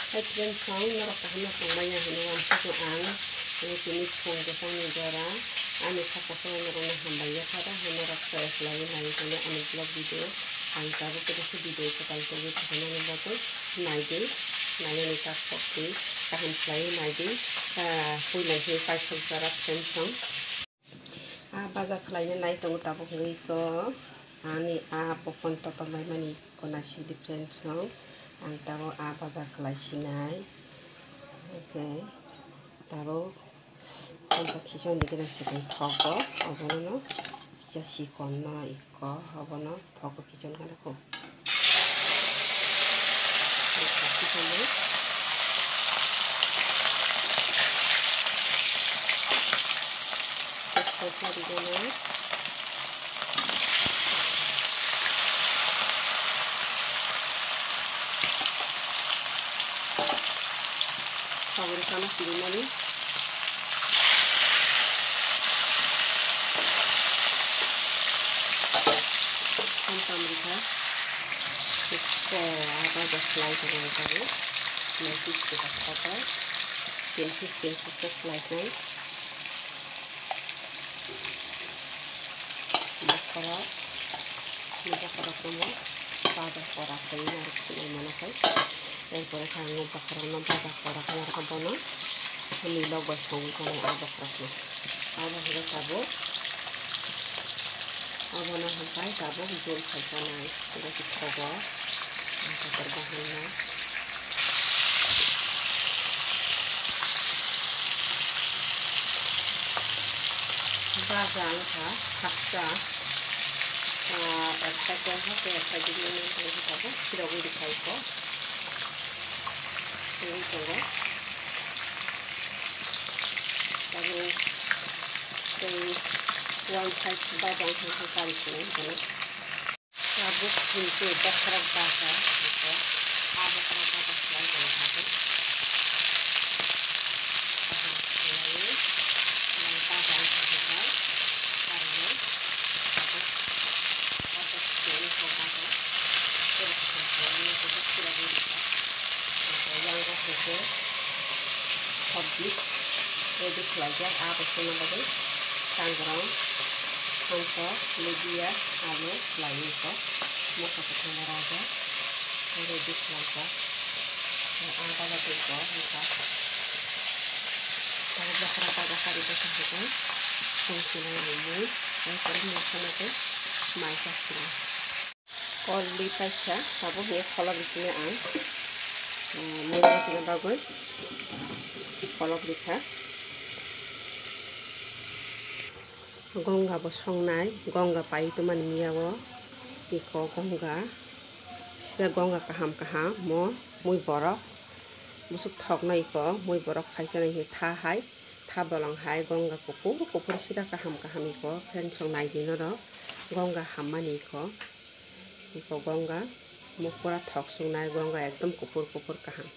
Hai friends song norok kahana pangmaya hanu amsaku ang ini phone ke sang nidara ani sakasa norona hambaya thara hanorok fresh lai nai kole ani vlog video ang tabu ke video ko kal toge thana ni bako naide nai ni ka kokti kaham slai naide pui lai he pai sang sara friends song baza khlai nai tong tabu ngai ko ani pokon to mai mani kona si different song ang taro baza khlai sinai okay taro konta kison dikena sikon thogo obono ja sikon no iko obono thogo kison kana ko Favor sana sini Amerika itu apa aja slice dengan kamu nanti kita potong pincis slice nya bakar semua pada korak ini harus mana kan এরপরে খাওয়ানো পাকড়ানো বাবা করা খাওয়ার খাবো না আমি log সঙ্গে কোনো আদা রাখবো আদা হলে খাবো আবনা হাঁপাই খাবো জল খাইতে নাই সেটা কি খাবো তারপর বাহান না বাজা আংখা খাচ্চা একটা হাতে একটা দিলে খাবো সেরকমই খাইবো ini coba lalu one side babang sampai kali ini kan lalu pintu bakar baca itu ada bakar baca selain kalau satu lalu yang babang sampai karena ada sini baca terus ini kita sudah bisa yang itu publik ready belajar apa lagi tanggerang kantor media lalu lain itu mau ke kamar aja ready belajar apa lagi itu kita kalau bakar itu sahaja fungsinya ini yang paling itu macam ini kalau dibaca sabun ya kalau di sini merah juga bagus kolok bisa gongga bosongnai gongga pai itu man miawo iko gongga sira gongga kaham mo mui borok busuk thok na iko mui borok khaisa na tha hai tha bolong hai gongga kupur sira kaham iko fen songnai dinoro gongga hammani iko gongga मुखरा थक सुनाय गंगा एकदम कुपुर कहम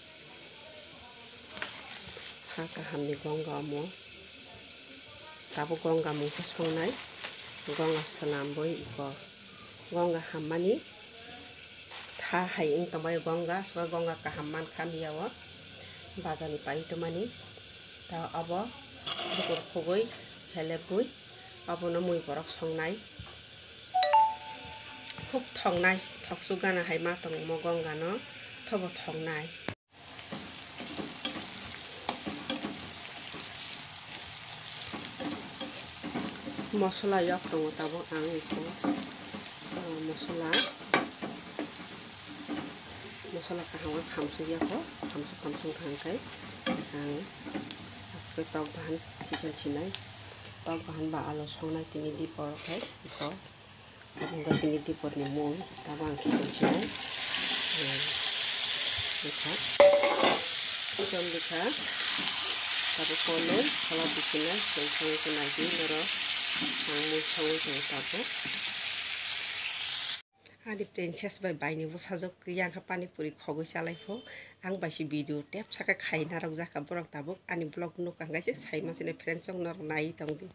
हा कहमनि गंगा मो ताबो गंगा मुखो संनाय गंगा सलाम बय eco Ganga हामानि था हाय इन तमाय गंगा सो गंगा कहमान खामियाव बाजानि पाइ तमानि ता अब बुकुर खगै हेले बुइ अब न मुइ बरक संनाय खूब थंनाय थकसु गाना हाय मा तंग म गंगा न थब थंनाय मसला यक दङ ताबो आं इखौ मसला काहावा खामसु याखौ खामसु खांखाय आं आखै तक बाहान किचन छिनाय तक बाहान बा आलो संनाय तिनि दि परखाय इखौ Bunga tinggi di porni mul, tabang kita cai, lihat, jom lihat, tapi kalau bikinnya sesuai itu lagi, nero, mul sesuai itu tabu. Adi princess by ni bos hazok yang kapani puri khogo salai pho, ang basi video tap saka khai narok jaka borok tabu, ani blog nuk ang gaje sai masine friends song nor nai tongdi.